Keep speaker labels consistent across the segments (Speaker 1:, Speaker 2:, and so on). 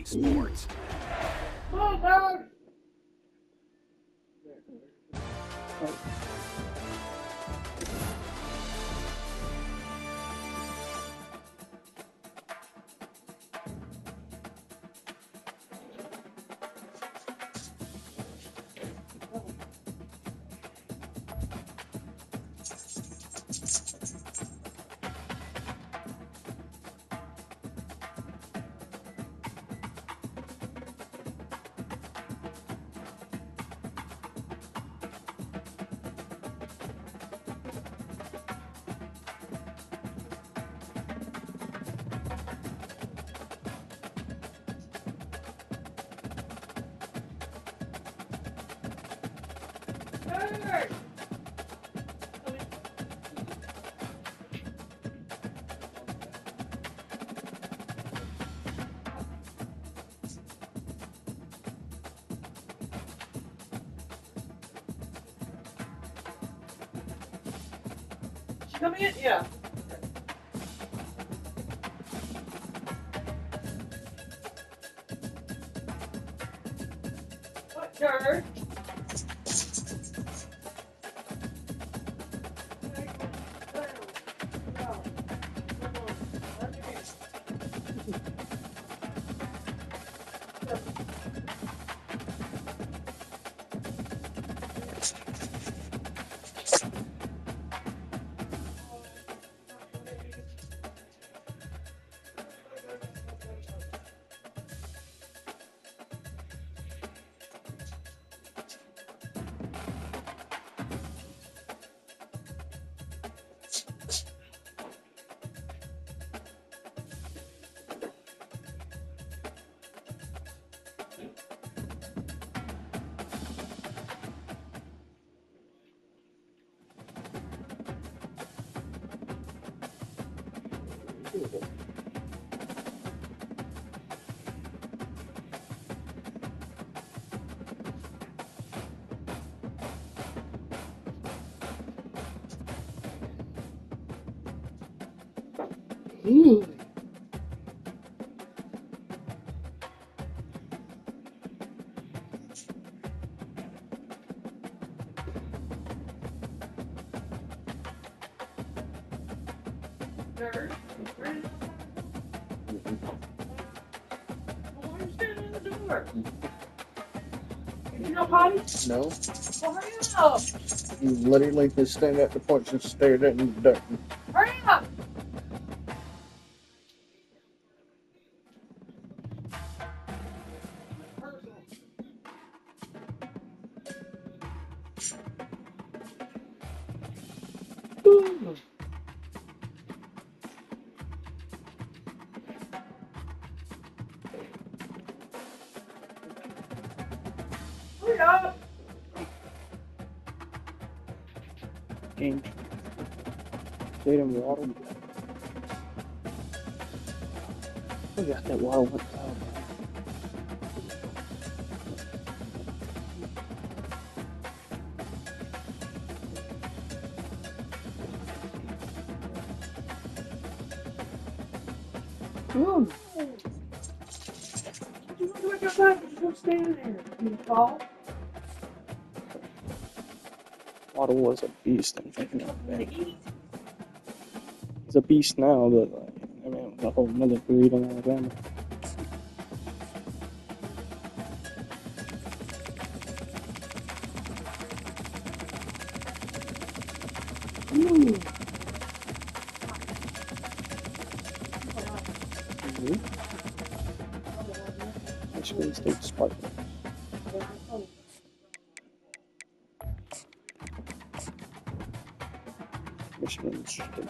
Speaker 1: Talking sports.
Speaker 2: Come on, dog. Hey! She coming in? Yeah. What, George? George? Why are you standing in the door? You know potty?
Speaker 3: No,
Speaker 2: Well, hurry up!
Speaker 3: you literally just stand at the porch and stared at the dirt.
Speaker 2: Hurry up! Hurry up!
Speaker 3: Change. Stayed in water. Oh yeah, that water went down.
Speaker 2: You want to wake up back? You just stand there. You fall?
Speaker 3: Water was a beast. I'm thinking of
Speaker 2: Gonna
Speaker 3: that.
Speaker 2: eat?
Speaker 3: He's a beast now, but like, I mean, a whole another breed in Alabama.
Speaker 2: Ooh.
Speaker 3: Michigan State Spartan. Michigan State.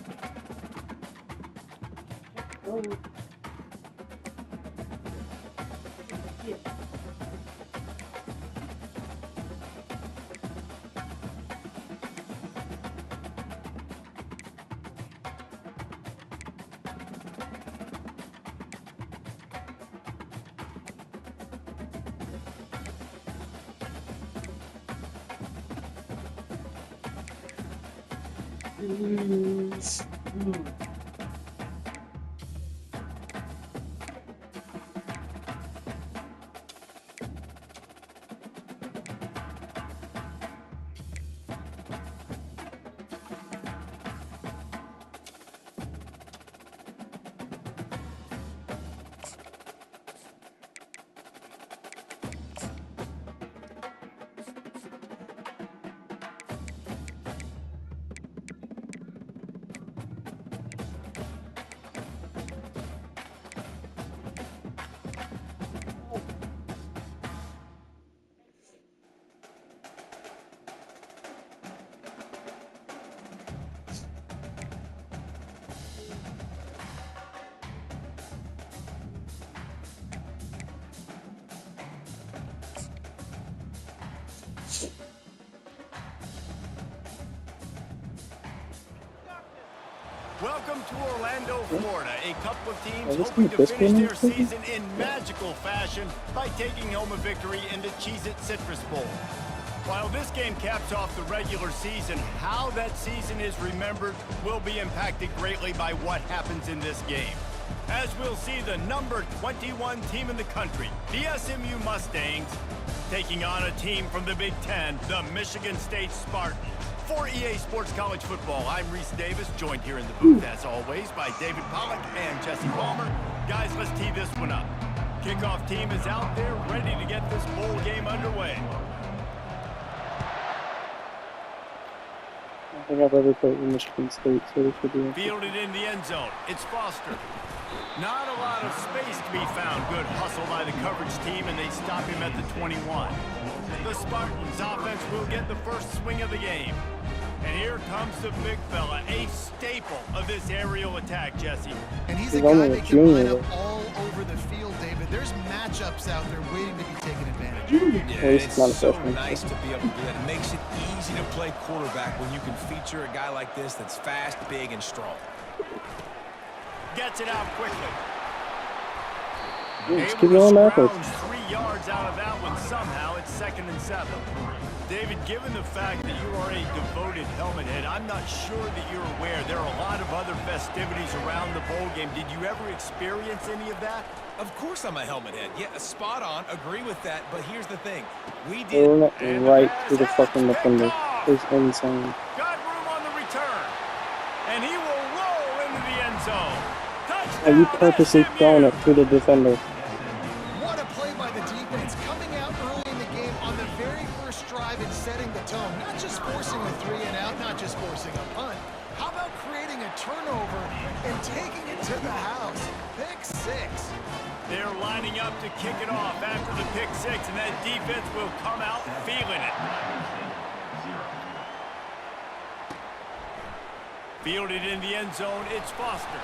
Speaker 1: Welcome to Orlando, Florida. A couple of teams
Speaker 3: this
Speaker 1: hoping
Speaker 3: game-
Speaker 1: to
Speaker 3: this
Speaker 1: finish
Speaker 3: game
Speaker 1: their
Speaker 3: is taken?
Speaker 1: season in magical fashion by taking home a victory in the Cheez-It Citrus Bowl. While this game caps off the regular season, how that season is remembered will be impacted greatly by what happens in this game. As we'll see the number 21 team in the country, the SMU Mustangs, taking on a team from the Big Ten, the Michigan State Spartans. For EA Sports College Football, I'm Reese Davis, joined here in the booth, as always, by David Pollack and Jesse Palmer. Guys, let's tee this one up. Kickoff team is out there, ready to get this bowl game underway.
Speaker 3: I don't think I've ever played with Michigan State, so this should be interesting.
Speaker 1: Fielded in the end zone. It's Foster. Not a lot of space to be found. Good hustle by the coverage team, and they stop him at the 21. The Spartans offense will get the first swing of the game. And here comes the big fella, a staple of this aerial attack, Jesse.
Speaker 4: And he's
Speaker 3: He's
Speaker 4: a guy
Speaker 3: only a
Speaker 4: that can line
Speaker 3: junior,
Speaker 4: up all over the field, David. There's matchups out there waiting to be taken advantage of.
Speaker 5: Yeah,
Speaker 3: Well, he's
Speaker 5: it's
Speaker 3: not a
Speaker 5: so
Speaker 3: freshman.
Speaker 5: nice to be able to do that. It makes it easy to play quarterback when you can feature a guy like this that's fast, big, and strong.
Speaker 1: Gets it out quickly.
Speaker 3: Yeah, just
Speaker 1: Able
Speaker 3: keep
Speaker 1: to
Speaker 3: going backwards.
Speaker 1: scrounge 3 yards out of that one somehow. It's 2nd and 7. David, given the fact that you are a devoted helmet head, I'm not sure that you're aware there are a lot of other festivities around the bowl game. Did you ever experience any of that?
Speaker 5: Of course I'm a helmet head. Yeah, spot on. Agree with that. But here's the thing. We
Speaker 3: They
Speaker 5: did.
Speaker 3: went
Speaker 1: And
Speaker 3: right
Speaker 1: pass
Speaker 3: to the
Speaker 1: is
Speaker 3: fucking
Speaker 1: picked
Speaker 3: defender.
Speaker 1: off.
Speaker 3: It's insane.
Speaker 1: Got room on the return. And he will roll into the end zone. Touchdown,
Speaker 3: Are you purposely
Speaker 1: SMU.
Speaker 3: throwing it to the defender?
Speaker 4: What a play by the defense, coming out early in the game on the very first drive and setting the tone. Not just forcing a 3 and out, not just forcing a punt. How about creating a turnover and taking it to the house? Pick 6.
Speaker 1: They're lining up to kick it off after the pick 6, and that defense will come out feeling it. Fielded in the end zone, it's Foster.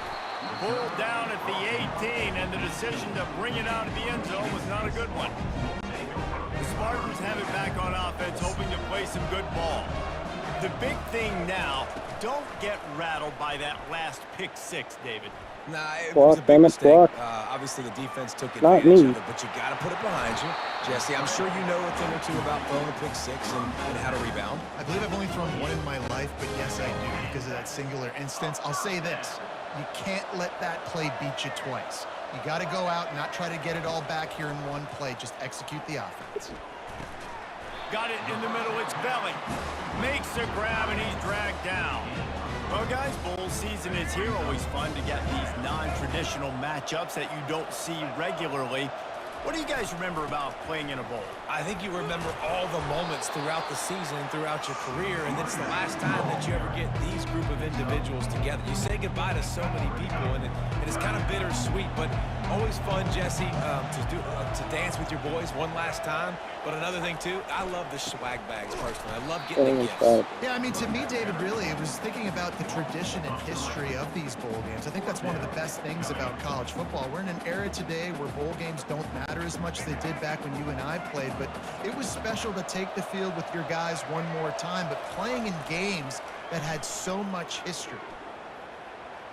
Speaker 1: Pulled down at the 18, and the decision to bring it out of the end zone was not a good one. The Spartans have it back on offense, hoping to play some good ball. The big thing now, don't get rattled by that last pick 6, David.
Speaker 5: Nah, it
Speaker 3: Block,
Speaker 5: was a big
Speaker 3: damn it,
Speaker 5: mistake.
Speaker 3: block.
Speaker 5: Obviously, the defense took
Speaker 3: Not
Speaker 5: advantage
Speaker 3: me.
Speaker 5: of it, but you got to put it behind you. Jesse, I'm sure you know a thing or two about throwing a pick 6 and how to rebound.
Speaker 4: I believe I've only thrown one in my life, but yes, I do because of that singular instance. I'll say this. You can't let that play beat you twice. You got to go out and not try to get it all back here in one play. Just execute the offense.
Speaker 1: Got it in the middle, it's Belly. Makes a grab, and he's dragged down. Well, guys, bowl season is here. Always fun to get these non-traditional matchups that you don't see regularly. What do you guys remember about playing in a bowl?
Speaker 5: I think you remember all the moments throughout the season and throughout your career, and it's the last time that you ever get these group of individuals together. You say goodbye to so many people, and it's kind of bittersweet, but always fun, Jesse, to dance with your boys one last time. But another thing, too, I love the swag bags, personally. I love getting the gifts.
Speaker 4: Yeah, I mean, to me, David, really, it was thinking about the tradition and history of these bowl games. I think that's one of the best things about college football. We're in an era today where bowl games don't matter as much as they did back when you and I played, but it was special to take the field with your guys one more time, but playing in games that had so much history.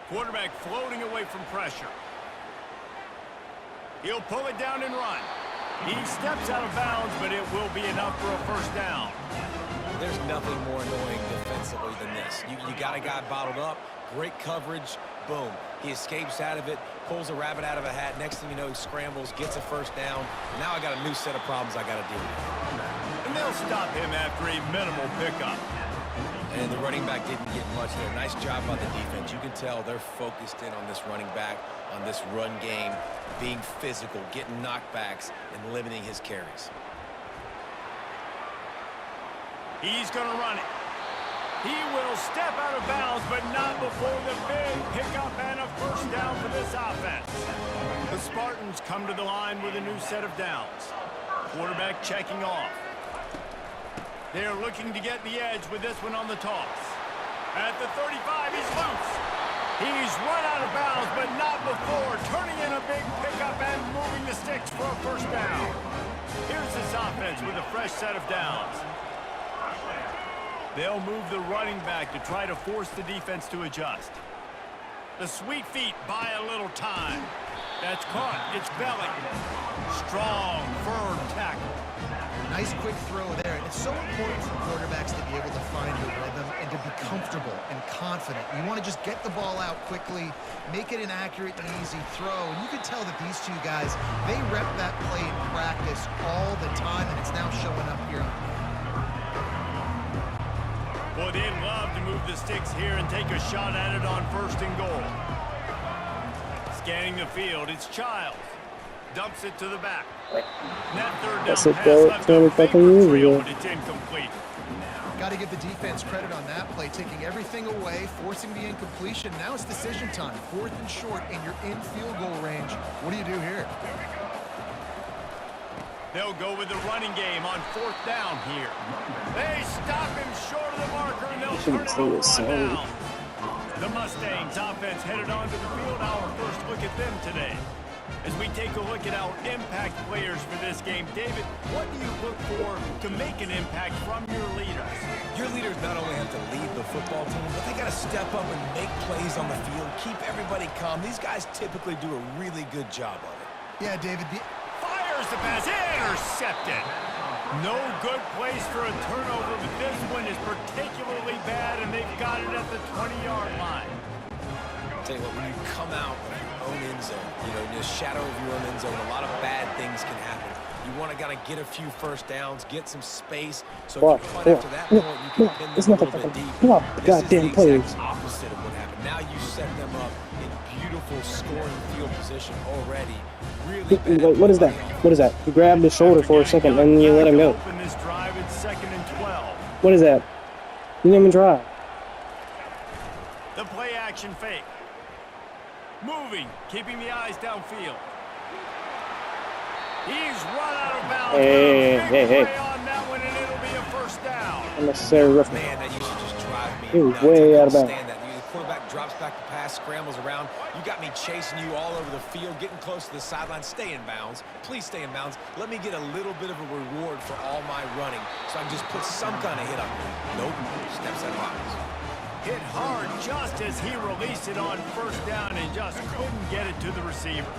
Speaker 1: Quarterback floating away from pressure. He'll pull it down and run. He steps out of bounds, but it will be enough for a first down.
Speaker 5: There's nothing more annoying defensively than this. You got a guy bottled up, great coverage, boom. He escapes out of it, pulls a rabbit out of a hat. Next thing you know, he scrambles, gets a first down. Now I got a new set of problems I got to deal with.
Speaker 1: And they'll stop him after a minimal pickup.
Speaker 5: And the running back didn't get much there. Nice job by the defense. You can tell they're focused in on this running back, on this run game, being physical, getting knockbacks, and limiting his carries.
Speaker 1: He's going to run it. He will step out of bounds, but not before the big pickup and a first down for this offense. The Spartans come to the line with a new set of downs. Quarterback checking off. They're looking to get the edge with this one on the toss. At the 35, he's loose. He's run out of bounds, but not before turning in a big pickup and moving the sticks for a first down. Here's this offense with a fresh set of downs. They'll move the running back to try to force the defense to adjust. The sweet feet buy a little time. That's caught. It's belly. Strong, firm tackle.
Speaker 4: Nice quick throw there. And it's so important for quarterbacks to be able to find the rhythm and to be comfortable and confident. You want to just get the ball out quickly, make it an accurate and easy throw. And you can tell that these two guys, they rep that play in practice all the time, and it's now showing up here on the
Speaker 1: Boy, they'd love to move the sticks here and take a shot at it on 1st and goal. Scanning the field, it's Childs. Dumps it to the back. That 3rd down
Speaker 3: That's it,
Speaker 1: pass
Speaker 3: though.
Speaker 1: left a
Speaker 3: 20 fucking
Speaker 1: vapor
Speaker 3: years
Speaker 1: trail,
Speaker 3: ago.
Speaker 1: but it's incomplete.
Speaker 4: Got to give the defense credit on that play, taking everything away, forcing the incompletion. Now it's decision time. 4th and short, and you're in field goal range. What do you do here?
Speaker 1: They'll go with the running game on 4th down here. They stop him short of the marker, and they'll turn it over on down. The Mustangs offense headed onto the field. Our first look at them today. As we take a look at our impact players for this game, David, what do you look for to make an impact from your leaders?
Speaker 5: Your leaders not only have to lead the football team, but they got to step up and make plays on the field, keep everybody calm. These guys typically do a really good job of it.
Speaker 4: Yeah, David.
Speaker 1: Fires the pass, intercepted. No good place for a turnover, but this one is particularly bad, and they've got it at the 20-yard line.
Speaker 5: I'll tell you what, when you come out of your own end zone, you know, in the shadow of your own end zone, a lot of bad things can happen. You want to kind of get a few first downs, get some space, so if you punt after that point, you can pin them a little bit deep. This is the exact opposite of what happened. Now you set them up in beautiful scoring field position already. Really bad.
Speaker 3: Wait, what is that? What is that? You grabbed his shoulder for a second, and you let him go.
Speaker 1: Open this drive, it's 2nd and 12.
Speaker 3: What is that? You didn't even try.
Speaker 1: The play action fake. Moving, keeping the eyes downfield. He's run out of bounds.
Speaker 3: Hey.
Speaker 1: On that one, and it'll be a 1st down.
Speaker 3: Unnecessary roughness.
Speaker 5: Man, that used to just drive me
Speaker 3: He was
Speaker 5: nuts.
Speaker 3: way
Speaker 5: I
Speaker 3: out of
Speaker 5: couldn't
Speaker 3: bounds.
Speaker 5: stand that. The quarterback drops back to pass, scrambles around. You got me chasing you all over the field, getting close to the sideline. Stay in bounds. Please stay in bounds. Let me get a little bit of a reward for all my running so I can just put some kind of hit on you. Nope. Steps out of bounds.
Speaker 1: Hit hard just as he released it on 1st down and just couldn't get it to the receiver.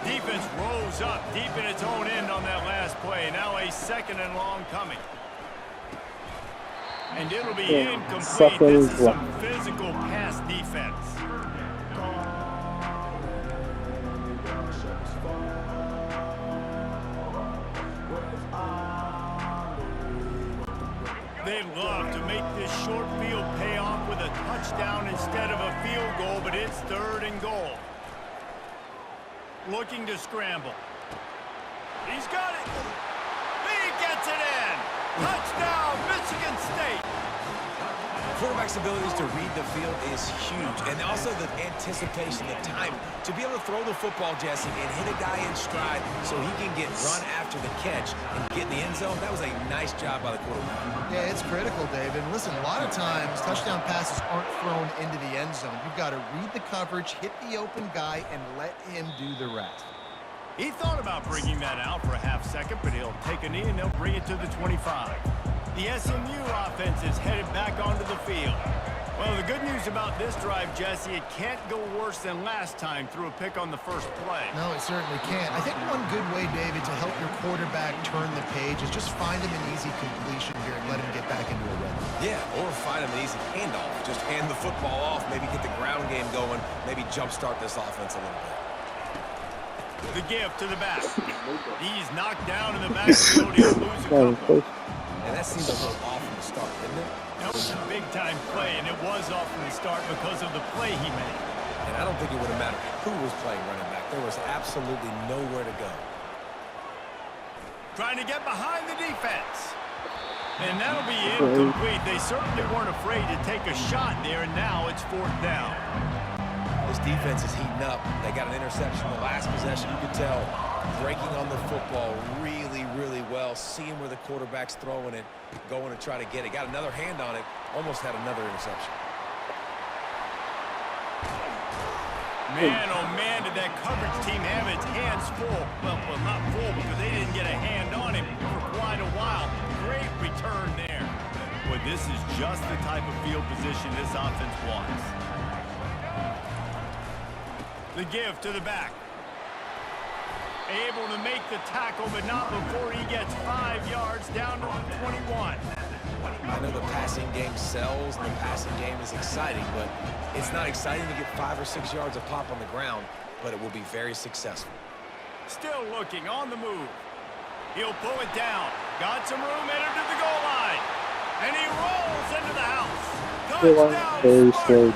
Speaker 1: Defense rolls up deep in its own end on that last play. Now a 2nd and long coming. And it'll be incomplete. This is some physical pass defense. They'd love to make this short field pay off with a touchdown instead of a field goal, but it's 3rd and goal. Looking to scramble. He's got it. He gets it in. Touchdown, Michigan State.
Speaker 5: Quarterback's abilities to read the field is huge, and also the anticipation, the time to be able to throw the football, Jesse, and hit a guy in stride so he can get run after the catch and get in the end zone. That was a nice job by the quarterback.
Speaker 4: Yeah, it's critical, David. And listen, a lot of times touchdown passes aren't thrown into the end zone. You've got to read the coverage, hit the open guy, and let him do the rest.
Speaker 1: He thought about bringing that out for a half second, but he'll take a knee and they'll bring it to the 25. The SMU offense is headed back onto the field. Well, the good news about this drive, Jesse, it can't go worse than last time through a pick on the 1st play.
Speaker 4: No, it certainly can't. I think one good way, David, to help your quarterback turn the page is just find him an easy completion here and let him get back into a rhythm.
Speaker 5: Yeah, or find him an easy handoff. Just hand the football off, maybe get the ground game going, maybe jumpstart this offense a little bit.
Speaker 1: The gift to the back. He's knocked down in the backfield. He'll lose a couple.
Speaker 5: And that seems a little off from the start, didn't it?
Speaker 1: That was a big-time play, and it was off from the start because of the play he made.
Speaker 5: And I don't think it would have mattered who was playing running back. There was absolutely nowhere to go.
Speaker 1: Trying to get behind the defense. And that'll be incomplete. They certainly weren't afraid to take a shot there, and now it's 4th down.
Speaker 5: This defense is heating up. They got an interception the last possession. You can tell breaking on the football really, really well. Seeing where the quarterback's throwing it, going to try to get it. Got another hand on it. Almost had another interception.
Speaker 1: Man, oh man, did that coverage team have its hands full. Well, not full because they didn't get a hand on him for quite a while. Great return there. Boy, this is just the type of field position this offense wants. The give to the back. Able to make the tackle, but not before he gets 5 yards down to the 21.
Speaker 5: I know the passing game sells and the passing game is exciting, but it's not exciting to get 5 or 6 yards of pop on the ground, but it will be very successful.
Speaker 1: Still looking on the move. He'll pull it down. Got some room, headed to the goal line. And he rolls into the house.
Speaker 3: Very
Speaker 1: Touchdown,
Speaker 3: slow.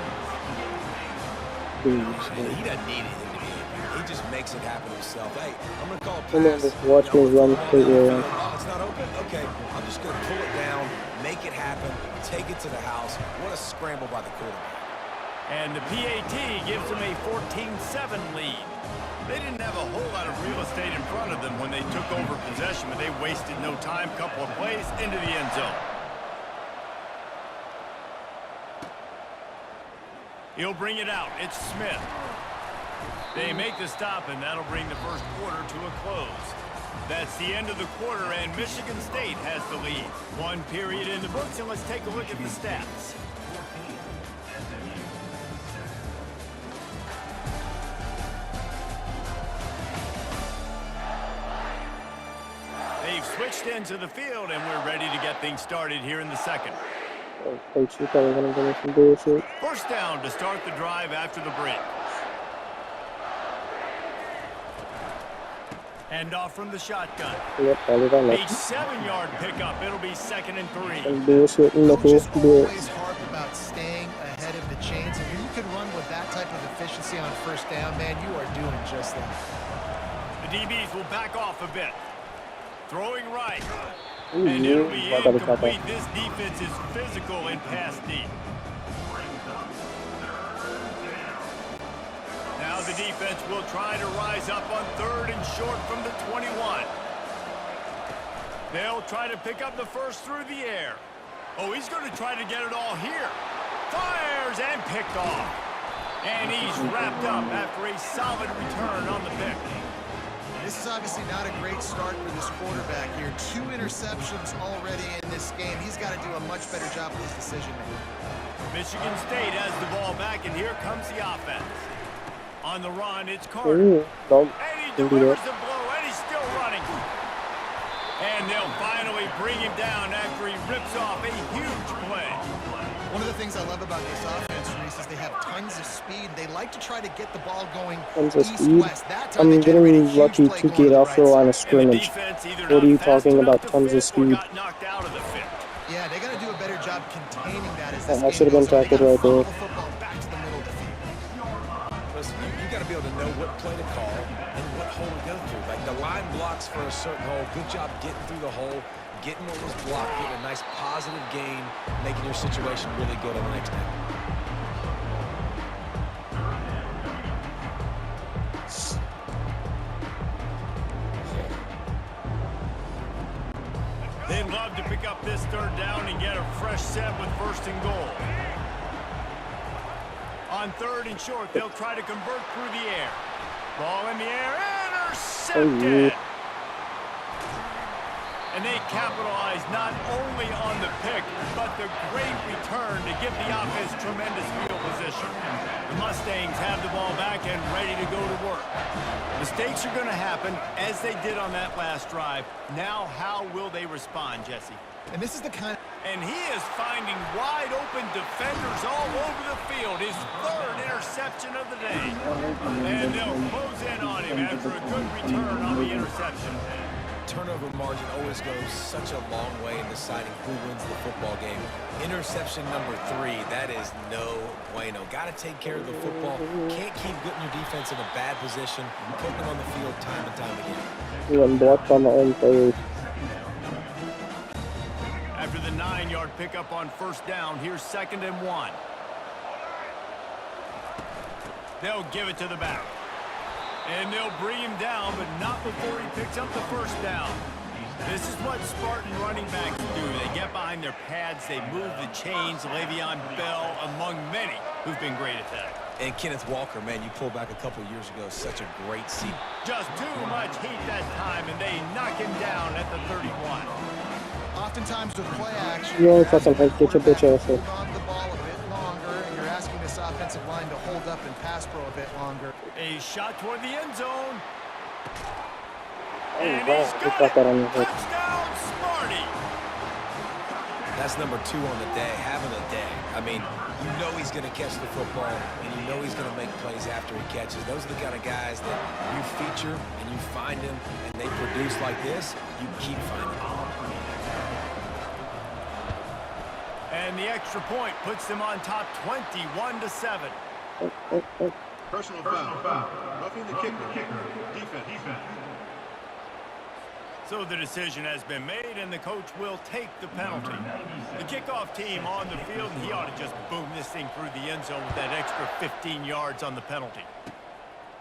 Speaker 5: Man, he doesn't need anything to be here. He just makes it happen himself. Hey, I'm going to call a
Speaker 3: Come on,
Speaker 5: pass.
Speaker 3: just watch me run straight around.
Speaker 5: Oh, it's not open? Okay. I'm just going to pull it down, make it happen, take it to the house. What a scramble by the quarterback.
Speaker 1: And the PAT gives them a 14-7 lead. They didn't have a whole lot of real estate in front of them when they took over possession, but they wasted no time. Couple of plays into the end zone. He'll bring it out. It's Smith. They make the stop, and that'll bring the first quarter to a close. That's the end of the quarter, and Michigan State has the lead. 1 period in the books, and let's take a look at the stats. They've switched into the field, and we're ready to get things started here in the second.
Speaker 3: Oh, Coach, you probably gonna give me some bullshit.
Speaker 1: First down to start the drive after the break. Hand off from the shotgun.
Speaker 3: Yep, probably got
Speaker 1: A
Speaker 3: left.
Speaker 1: 7-yard pickup. It'll be 2nd and 3.
Speaker 3: Some bullshit in the
Speaker 4: Coaches
Speaker 3: fourth bit.
Speaker 4: always harp about staying ahead of the chains. And when you can run with that type of efficiency on first down, man, you are doing just that.
Speaker 1: The DBs will back off a bit. Throwing right.
Speaker 3: Ooh,
Speaker 1: And it'll be
Speaker 3: yeah,
Speaker 1: incomplete. This defense is physical in pass D. Now the defense will try to rise up on 3rd and short from the 21. They'll try to pick up the first through the air. Oh, he's going to try to get it all here. Fires and picked off. And he's wrapped up after a solid return on the pick.
Speaker 4: This is obviously not a great start for this quarterback here. 2 interceptions already in this game. He's got to do a much better job with his decision-making.
Speaker 1: Michigan State has the ball back, and here comes the offense. On the run, it's Carter.
Speaker 3: Ooh, don't
Speaker 1: And he
Speaker 3: do
Speaker 1: delivers
Speaker 3: that.
Speaker 1: the blow, and he's still running. And they'll finally bring him down after he rips off a huge play.
Speaker 4: One of the things I love about this offense, Reese, is they have tons of speed. They like to try to get the ball going
Speaker 3: Tons of speed.
Speaker 4: east-west. That time
Speaker 3: I'm
Speaker 4: they generated a
Speaker 3: getting
Speaker 4: huge
Speaker 3: lucky
Speaker 4: play
Speaker 3: to
Speaker 4: going
Speaker 3: get
Speaker 4: the
Speaker 3: off the
Speaker 4: right
Speaker 3: line of
Speaker 4: side.
Speaker 1: And the
Speaker 3: scrimmage.
Speaker 1: defense either
Speaker 3: What are
Speaker 1: not
Speaker 3: you
Speaker 1: fast
Speaker 3: talking
Speaker 1: enough
Speaker 3: about
Speaker 1: to
Speaker 3: tons of
Speaker 1: fit or
Speaker 3: speed?
Speaker 1: got knocked out of the fit.
Speaker 4: Yeah, they got to do a better job containing that as
Speaker 3: I
Speaker 4: this game
Speaker 3: should have been
Speaker 4: goes on. They
Speaker 3: tackled
Speaker 4: gotta
Speaker 3: right
Speaker 4: follow
Speaker 3: there.
Speaker 4: the football back to the middle of the field.
Speaker 5: Listen, you got to be able to know what play to call and what hole to go through. Like the line blocks for a certain hole. Good job getting through the hole, getting what was blocked, getting a nice positive gain, making your situation really good on the next down.
Speaker 1: They'd love to pick up this 3rd down and get a fresh set with 1st and goal. On 3rd and short, they'll try to convert through the air. Ball in the air, intercepted! And they capitalize not only on the pick, but the great return to give the offense tremendous field position. The Mustangs have the ball back and ready to go to work. Mistakes are going to happen, as they did on that last drive. Now, how will they respond, Jesse?
Speaker 4: And this is the kind of...
Speaker 1: And he is finding wide-open defenders all over the field. His 3rd interception of the day. And they'll close in on him after a good return on the interception.
Speaker 5: Turnover margin always goes such a long way in deciding who wins the football game. Interception number 3, that is no bueno. Got to take care of the football. Can't keep getting your defense in a bad position, putting them on the field time and time again.
Speaker 3: You got blocked on my own players.
Speaker 1: After the 9-yard pickup on 1st down, here's 2nd and 1. They'll give it to the back. And they'll bring him down, but not before he picks up the 1st down. This is what Spartan running backs do. They get behind their pads, they move the chains. Le'Veon Bell, among many, who've been great at that.
Speaker 5: And Kenneth Walker, man, you pulled back a couple years ago, such a great seat.
Speaker 1: Just too much heat that time, and they knock him down at the 31.
Speaker 4: Oftentimes with play action,
Speaker 3: You only
Speaker 4: you're asking
Speaker 3: fucking hurt,
Speaker 4: the
Speaker 3: get your bitch
Speaker 4: quarterback
Speaker 3: ass
Speaker 4: to
Speaker 3: here.
Speaker 4: hold on to the ball a bit longer, and you're asking this offensive line to hold up in pass pro a bit longer.
Speaker 1: A shot toward the end zone.
Speaker 3: Oh,
Speaker 1: And
Speaker 3: wow.
Speaker 1: he's
Speaker 3: He
Speaker 1: got
Speaker 3: got
Speaker 1: it.
Speaker 3: that on your head.
Speaker 1: Touchdown, Smarty.
Speaker 5: That's number 2 on the day, having a day. I mean, you know he's going to catch the football, and you know he's going to make plays after he catches. Those are the kind of guys that you feature and you find them, and they produce like this, you keep finding them.
Speaker 1: And the extra point puts them on top 21-7.
Speaker 6: Personal foul. Roughing the kicker. Defense.
Speaker 1: So the decision has been made, and the coach will take the penalty. The kickoff team on the field, and he ought to just boom this thing through the end zone with that extra 15 yards on the penalty.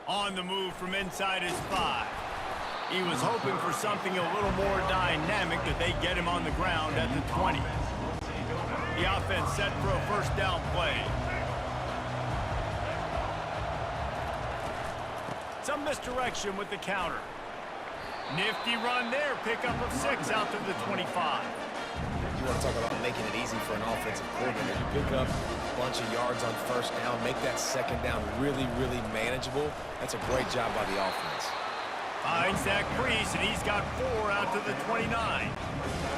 Speaker 1: On the move from inside his 5. He was hoping for something a little more dynamic, that they get him on the ground at the 20. The offense set for a first down play. Some misdirection with the counter. Nifty run there, pickup of 6 out to the 25.
Speaker 5: You want to talk about making it easy for an offensive coordinator. You pick up a bunch of yards on first down, make that second down really, really manageable. That's a great job by the offense.
Speaker 1: Finds Zach Priest, and he's got 4 out to the 29.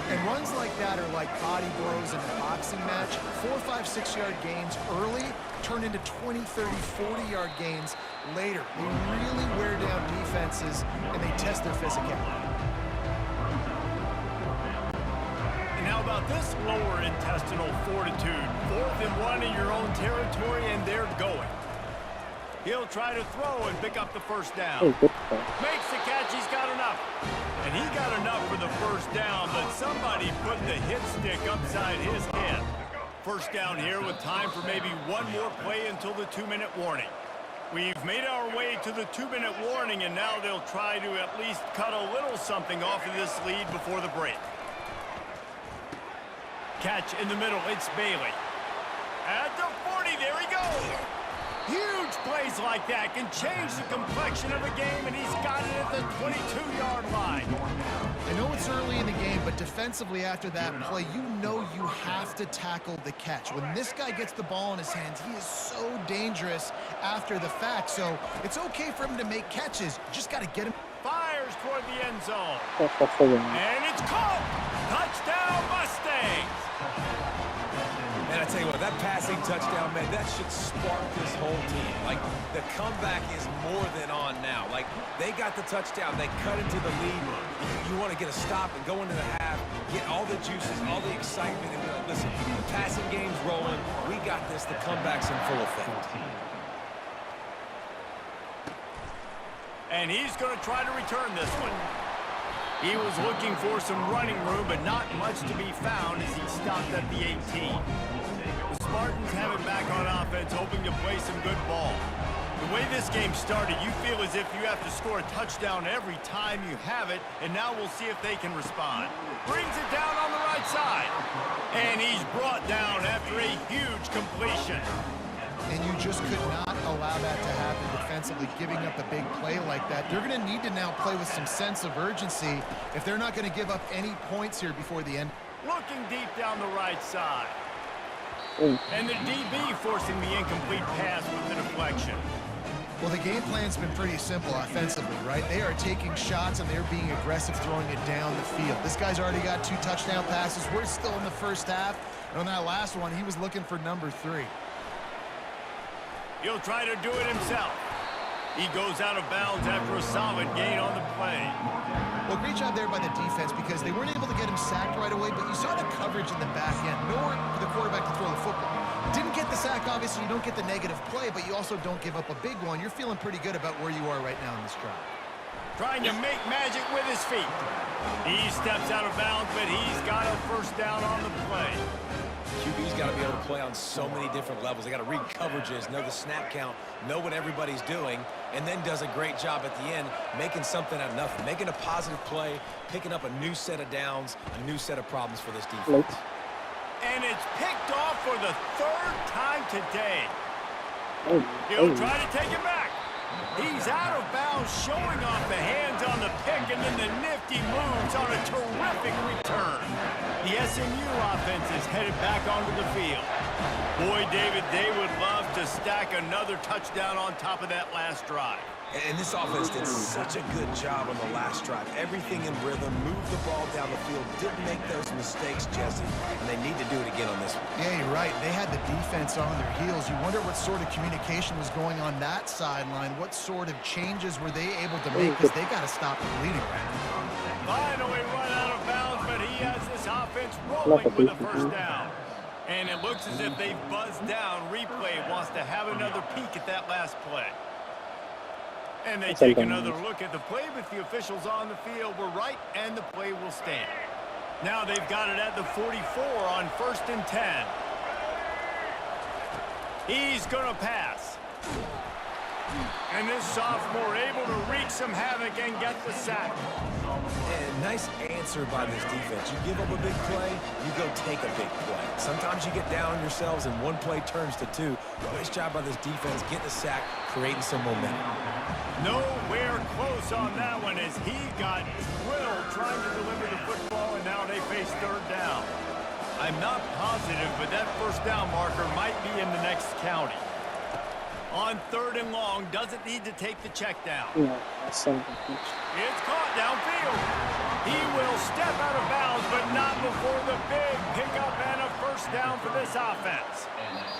Speaker 4: And runs like that are like body blows in a boxing match. 4, 5, 6-yard gains early turn into 20, 30, 40-yard gains later. They really wear down defenses, and they test their physicality.
Speaker 1: And how about this lower intestinal fortitude? 4th and 1 in your own territory, and they're going. He'll try to throw and pick up the first down.
Speaker 3: Oh, good play.
Speaker 1: Makes the catch, he's got enough. And he got enough for the first down, but somebody put the hit stick upside his head. First down here with time for maybe one more play until the 2-minute warning. We've made our way to the 2-minute warning, and now they'll try to at least cut a little something off of this lead before the break. Catch in the middle, it's Bailey. At the 40, there he goes. Huge plays like that can change the complexion of a game, and he's got it at the 22-yard line.
Speaker 4: I know it's early in the game, but defensively after that play, you know you have to tackle the catch. When this guy gets the ball in his hands, he is so dangerous after the fact. So it's okay for him to make catches. You just got to get him.
Speaker 1: Fires toward the end zone.
Speaker 3: That's the whole one.
Speaker 1: And it's caught. Touchdown, Mustangs.
Speaker 5: Man, I tell you what, that passing touchdown, man, that should spark this whole team. Like, the comeback is more than on now. Like, they got the touchdown. They cut into the lead. You want to get a stop and go into the half, get all the juices, all the excitement, and be like, listen, the passing game's rolling. We got this. The comeback's in full effect.
Speaker 1: And he's going to try to return this one. He was looking for some running room, but not much to be found as he stopped at the 18. The Spartans have it back on offense, hoping to play some good ball. The way this game started, you feel as if you have to score a touchdown every time you have it, and now we'll see if they can respond. Brings it down on the right side. And he's brought down after a huge completion.
Speaker 4: And you just could not allow that to happen defensively, giving up a big play like that. They're going to need to now play with some sense of urgency if they're not going to give up any points here before the end.
Speaker 1: Looking deep down the right side.
Speaker 3: Oh.
Speaker 1: And the DB forcing the incomplete pass with the deflection.
Speaker 4: Well, the game plan's been pretty simple offensively, right? They are taking shots and they're being aggressive, throwing it down the field. This guy's already got 2 touchdown passes. We're still in the first half. And on that last one, he was looking for number 3.
Speaker 1: He'll try to do it himself. He goes out of bounds after a solid gain on the play.
Speaker 4: Well, great job there by the defense because they weren't able to get him sacked right away, but you saw the coverage in the back end. Nowhere for the quarterback to throw the football. Didn't get the sack, obviously. You don't get the negative play, but you also don't give up a big one. You're feeling pretty good about where you are right now in this drive.
Speaker 1: Trying to make magic with his feet. He steps out of bounds, but he's got a first down on the play.
Speaker 5: QB's got to be able to play on so many different levels. They got to read coverages, know the snap count, know what everybody's doing, and then does a great job at the end making something out of nothing, making a positive play, picking up a new set of downs, a new set of problems for this defense.
Speaker 3: Late.
Speaker 1: And it's picked off for the 3rd time today.
Speaker 3: Oh.
Speaker 1: He'll
Speaker 3: Oh.
Speaker 1: try to take it back. He's out of bounds, showing off the hands on the pick, and then the nifty moves on a terrific return. The SMU offense is headed back onto the field. Boy, David, they would love to stack another touchdown on top of that last drive.
Speaker 5: And this offense did such a good job on the last drive. Everything in rhythm, moved the ball down the field, didn't make those mistakes, Jesse, and they need to do it again on this one.
Speaker 4: Yeah, you're right. They had the defense on their heels. You wonder what sort of communication was going on that sideline. What sort of changes were they able to make, because they got to stop the bleeding right now.
Speaker 1: Finally run out of bounds, but he has this offense rolling with a first down. And it looks as if they've buzzed down. Replay wants to have another peek at that last play. And they take another look at the play, but the officials on the field were right, and the play will stand. Now they've got it at the 44 on 1st and 10. He's going to pass. And this sophomore able to wreak some havoc and get the sack.
Speaker 5: And nice answer by this defense. You give up a big play, you go take a big play. Sometimes you get down on yourselves and one play turns to two. Nice job by this defense, getting the sack, creating some momentum.
Speaker 1: Nowhere close on that one as he got drilled trying to deliver the football, and now they face 3rd down. I'm not positive, but that first down marker might be in the next county. On 3rd and long, doesn't need to take the check down. It's caught downfield. He will step out of bounds, but not before the big pickup and a first down for this offense.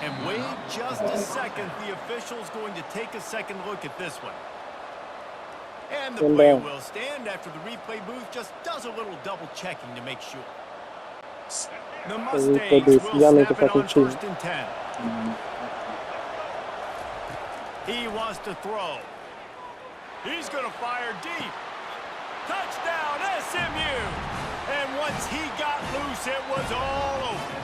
Speaker 1: And wait just a second. The official's going to take a second look at this one. And the play will stand after the replay booth just does a little double checking to make sure. The Mustangs will snap it on 1st and 10. He wants to throw. He's going to fire deep. Touchdown, SMU! And once he got loose, it was all over.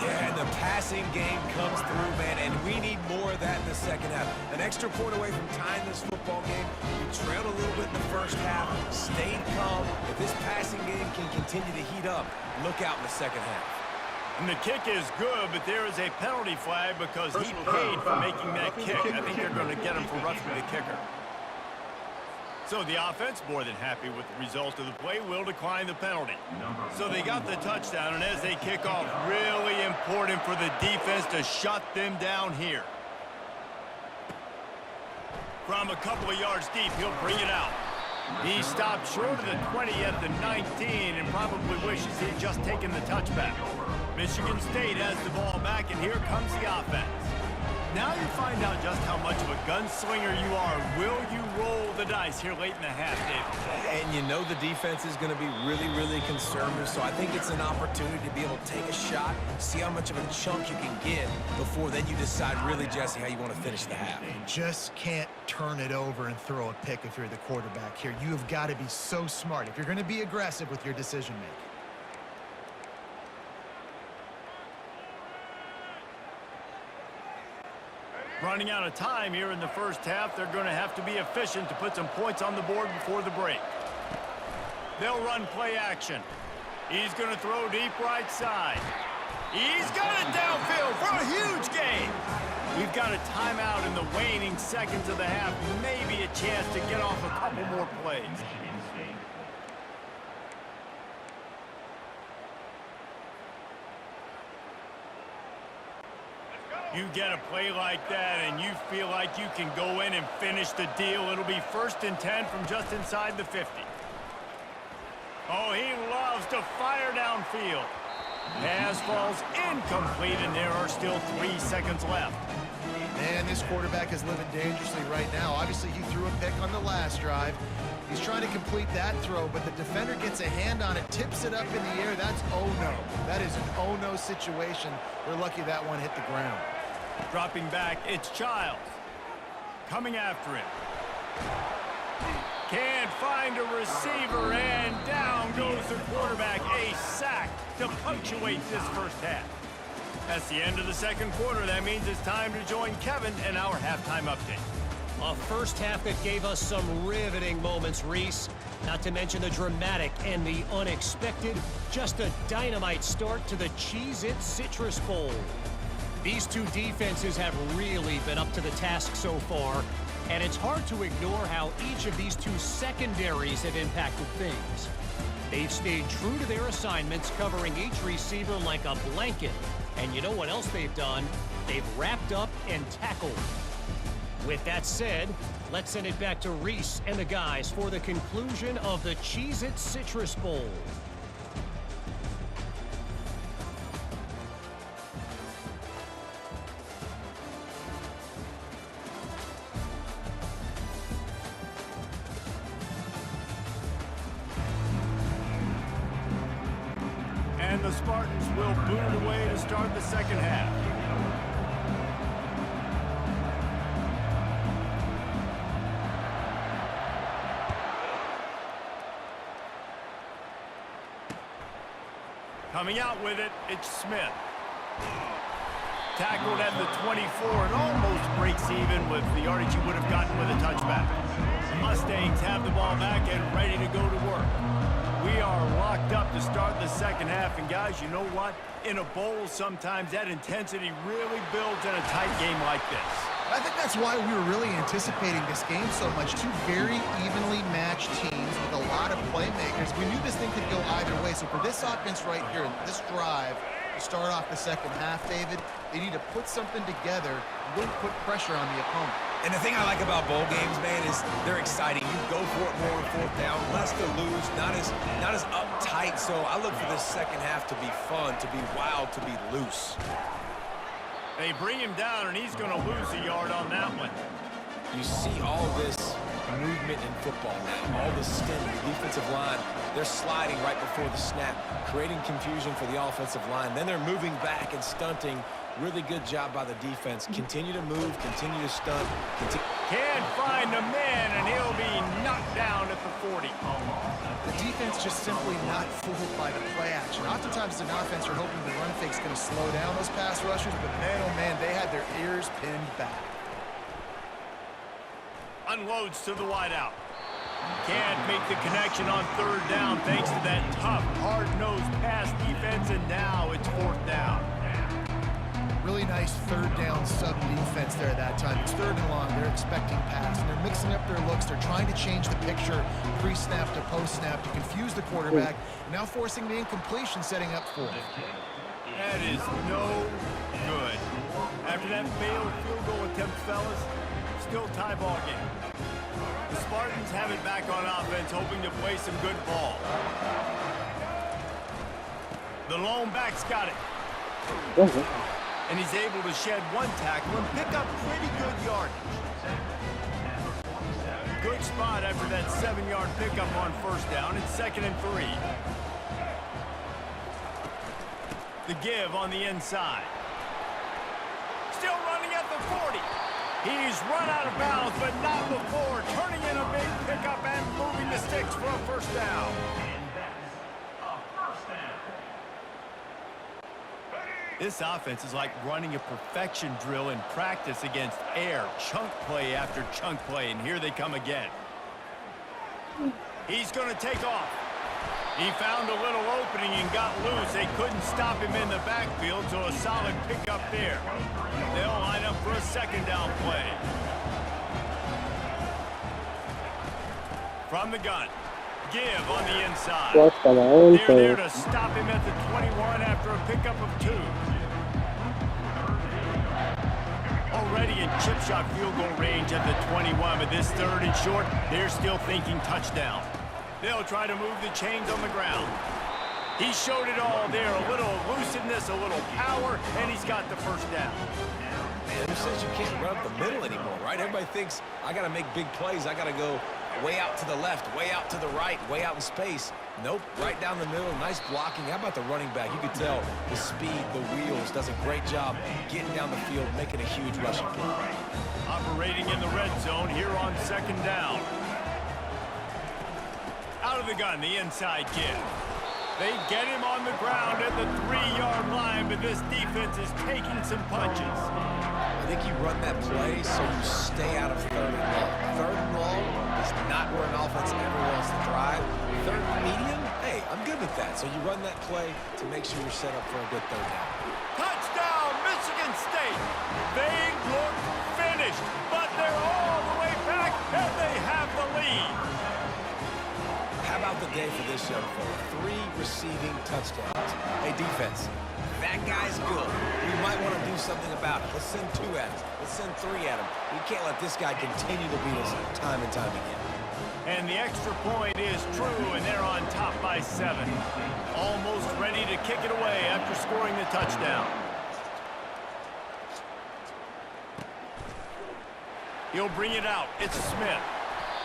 Speaker 5: Yeah, and the passing game comes through, man, and we need more of that in the second half. An extra point away from tying this football game. We trailed a little bit in the first half, stayed calm. If this passing game can continue to heat up, look out in the second half.
Speaker 1: And the kick is good, but there is a penalty flag because he paid for making that kick. I think they're going to get him for roughing the kicker. So the offense, more than happy with the result of the play, will decline the penalty. So they got the touchdown, and as they kick off, really important for the defense to shut them down here. From a couple of yards deep, he'll bring it out. He stopped short of the 20 at the 19 and probably wishes he had just taken the touchback. Michigan State has the ball back, and here comes the offense. Now you find out just how much of a gunslinger you are. Will you roll the dice here late in the half, David?
Speaker 5: And you know the defense is going to be really, really conservative, so I think it's an opportunity to be able to take a shot, see how much of a chunk you can get before then you decide really, Jesse, how you want to finish the half.
Speaker 4: You just can't turn it over and throw a pick if you're the quarterback here. You have got to be so smart if you're going to be aggressive with your decision-making.
Speaker 1: Running out of time here in the first half. They're going to have to be efficient to put some points on the board before the break. They'll run play action. He's going to throw deep right side. He's got it downfield for a huge gain. We've got a timeout in the waning seconds of the half. Maybe a chance to get off a couple more plays. You get a play like that and you feel like you can go in and finish the deal. It'll be 1st and 10 from just inside the 50. Oh, he loves to fire downfield. Pass falls incomplete, and there are still 3 seconds left.
Speaker 4: Man, this quarterback is living dangerously right now. Obviously, he threw a pick on the last drive. He's trying to complete that throw, but the defender gets a hand on it, tips it up in the air. That's oh-no. That is an oh-no situation. We're lucky that one hit the ground.
Speaker 1: Dropping back, it's Childs. Coming after him. Can't find a receiver, and down goes the quarterback. A sack to punctuate this first half. That's the end of the second quarter. That means it's time to join Kevin in our halftime update.
Speaker 7: A first half that gave us some riveting moments, Reese. Not to mention the dramatic and the unexpected. Just a dynamite start to the Cheez-It Citrus Bowl. These two defenses have really been up to the task so far. And it's hard to ignore how each of these two secondaries have impacted things. They've stayed true to their assignments, covering each receiver like a blanket. And you know what else they've done? They've wrapped up and tackled. With that said, let's send it back to Reese and the guys for the conclusion of the Cheez-It Citrus Bowl.
Speaker 1: And the Spartans will boot it away to start the second half. Coming out with it, it's Smith. Tackled at the 24 and almost breaks even with the yardage he would have gotten with a touchback. The Mustangs have the ball back and ready to go to work. We are locked up to start the second half, and guys, you know what? In a bowl, sometimes that intensity really builds in a tight game like this.
Speaker 4: I think that's why we were really anticipating this game so much. Two very evenly matched teams with a lot of playmakers. We knew this thing could go either way. So for this offense right here, this drive, to start off the second half, David, they need to put something together and really put pressure on the opponent.
Speaker 5: And the thing I like about bowl games, man, is they're exciting. You go for it more on fourth down, less to lose, not as uptight. So I look for this second half to be fun, to be wild, to be loose.
Speaker 1: They bring him down, and he's going to lose a yard on that one.
Speaker 5: You see all this movement in football now, all the stemming, the defensive line, they're sliding right before the snap, creating confusion for the offensive line. Then they're moving back and stunting. Really good job by the defense. Continue to move, continue to stunt.
Speaker 1: Can't find a man, and he'll be knocked down at the 40.
Speaker 4: The defense just simply not fooled by the play action. Oftentimes, as an offense, you're hoping the run fake's going to slow down those pass rushers, but man, oh man, they had their ears pinned back.
Speaker 1: Unloads to the wideout. Can't make the connection on third down thanks to that tough, hard-nosed pass defense, and now it's fourth down.
Speaker 4: Really nice third down sub defense there that time. It's third and long. They're expecting pass, and they're mixing up their looks. They're trying to change the picture pre-snap to post-snap to confuse the quarterback, now forcing the incompletion, setting up for it.
Speaker 1: That is no good. After that failed field goal attempt, fellas, still tie ball game. The Spartans have it back on offense, hoping to play some good ball. The lone back's got it. And he's able to shed one tackle and pick up pretty good yardage. Good spot after that 7-yard pickup on first down. It's 2nd and 3. The give on the inside. Still running at the 40. He's run out of bounds, but not before turning in a big pickup and moving the sticks for a first down. This offense is like running a perfection drill in practice against air, chunk play after chunk play, and here they come again. He's going to take off. He found a little opening and got loose. They couldn't stop him in the backfield, so a solid pickup there. They'll line up for a second down play. From the gun. Give on the inside. They're there to stop him at the 21 after a pickup of 2. Already in chip shot field goal range at the 21, but this third and short, they're still thinking touchdown. They'll try to move the chains on the ground. He showed it all there, a little elusiveness, a little power, and he's got the first down.
Speaker 5: Man, who says you can't run up the middle anymore, right? Everybody thinks, I got to make big plays. I got to go way out to the left, way out to the right, way out in space. Nope, right down the middle, nice blocking. How about the running back? You could tell the speed, the wheels, does a great job getting down the field, making a huge rushing play.
Speaker 1: Operating in the red zone here on second down. Out of the gun, the inside kid. They get him on the ground at the 3-yard line, but this defense is taking some punches.
Speaker 5: I think you run that play so you stay out of third and long. Third and long is not where an offense ever wants to thrive. Third and medium, hey, I'm good with that. So you run that play to make sure you're set up for a good third down.
Speaker 1: Touchdown, Michigan State. They look finished, but they're all the way
Speaker 5: day for this young fella. 3 receiving touchdowns. Hey, defense, that guy's good. We might want to do something about it. Let's send 2 at him. Let's send 3 at him. We can't let this guy continue to beat us time and time again.
Speaker 1: And the extra point is true, and they're on top by 7. Almost ready to kick it away after scoring the touchdown. He'll bring it out. It's Smith.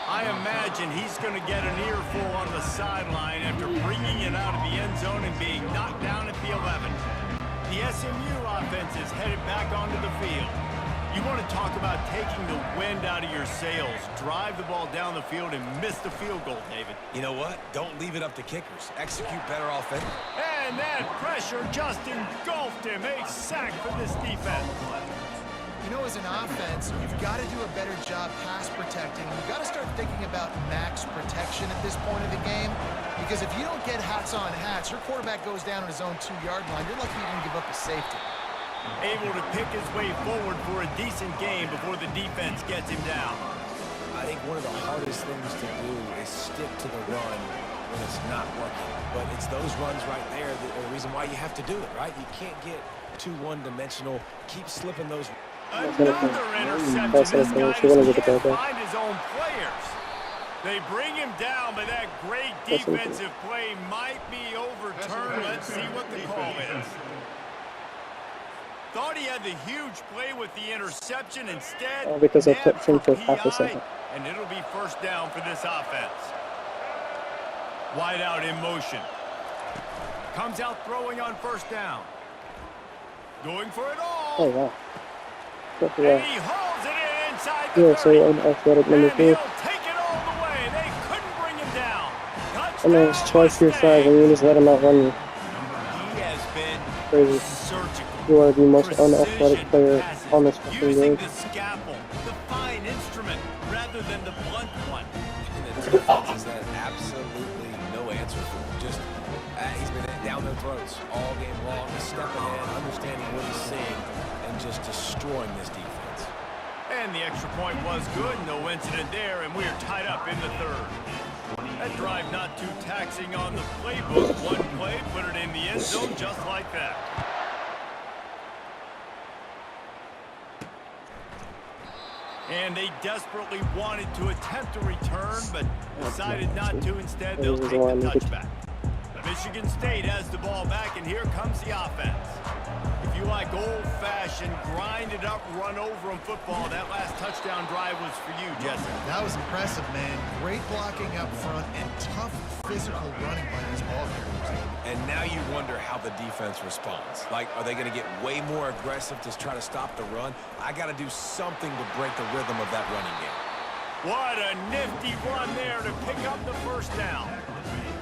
Speaker 1: I imagine he's going to get an earful on the sideline after bringing it out of the end zone and being knocked down at the 11. The SMU offense is headed back onto the field. You want to talk about taking the wind out of your sails. Drive the ball down the field and miss the field goal, David.
Speaker 5: You know what? Don't leave it up to kickers. Execute better offensively.
Speaker 1: And that pressure just engulfed him. A sack for this defense.
Speaker 4: You know, as an offense, you've got to do a better job pass protecting. You've got to start thinking about max protection at this point of the game. Because if you don't get hats on hats, your quarterback goes down on his own 2-yard line. You're lucky you didn't give up a safety.
Speaker 1: Able to pick his way forward for a decent game before the defense gets him down.
Speaker 5: I think one of the hardest things to do is stick to the run when it's not working. But it's those runs right there that are the reason why you have to do it, right? You can't get too one-dimensional. Keep slipping those.
Speaker 1: Another interception. This guy can't find his own players. They bring him down, but that great defensive play might be overturned. Let's see what the call is. Thought he had the huge play with the interception. Instead,
Speaker 3: because I kept him for half a second.
Speaker 1: And it'll be first down for this offense. Wide out in motion. Comes out throwing on first down. Going for it all.
Speaker 3: Oh, wow.
Speaker 1: And he hauls it in inside the 30.
Speaker 3: Yeah, so unathletic number 4.
Speaker 1: He'll take it all the way. They couldn't bring him down.
Speaker 3: And then it's twice your size and you just let him outrun you.
Speaker 1: He has been
Speaker 3: Crazy.
Speaker 1: surgical.
Speaker 3: You are the most unathletic player on this fucking
Speaker 1: Using
Speaker 3: game.
Speaker 1: the scalpel, the fine instrument, rather than the blunt one.
Speaker 5: And the defense has had absolutely no answer for him. Just, he's been down their throats all game long, stepping in, understanding what he's seeing, and just destroying this defense.
Speaker 1: And the extra point was good. No incident there, and we're tied up in the 3rd. That drive not too taxing on the playbook. One play, put it in the end zone just like that. And they desperately wanted to attempt a return, but decided not to. Instead, they'll take the touchback. Michigan State has the ball back, and here comes the offense. If you like old-fashioned, grinded-up, run-over-'em football, that last touchdown drive was for you, Jesse.
Speaker 4: That was impressive, man. Great blocking up front and tough physical running by these ball carriers.
Speaker 5: And now you wonder how the defense responds. Like, are they going to get way more aggressive to try to stop the run? I got to do something to break the rhythm of that running game.
Speaker 1: What a nifty run there to pick up the first down.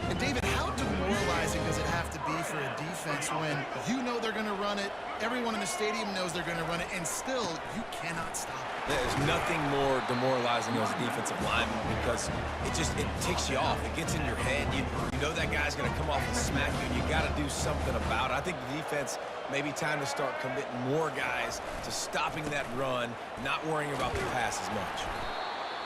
Speaker 4: And David, how demoralizing does it have to be for a defense when you know they're going to run it, everyone in the stadium knows they're going to run it, and still you cannot stop it?
Speaker 5: There's nothing more demoralizing as a defensive lineman because it takes you off. It gets in your head. You know that guy's going to come off and smack you, and you got to do something about it. I think the defense maybe time to start committing more guys to stopping that run, not worrying about the pass as much.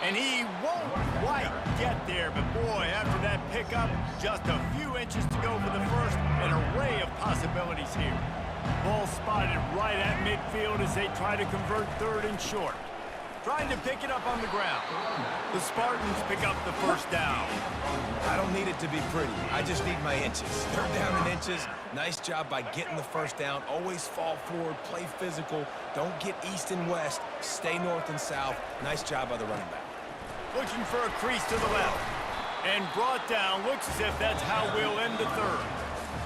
Speaker 1: And he won't quite get there, but boy, after that pickup, just a few inches to go for the first, an array of possibilities here. Ball spotted right at midfield as they try to convert 3rd and short. Trying to pick it up on the ground. The Spartans pick up the first down.
Speaker 5: I don't need it to be pretty. I just need my inches. 3rd down in inches. Nice job by getting the first down. Always fall forward, play physical. Don't get east and west. Stay north and south. Nice job by the running back.
Speaker 1: Looking for a crease to the left. And brought down. Looks as if that's how we'll end the 3rd.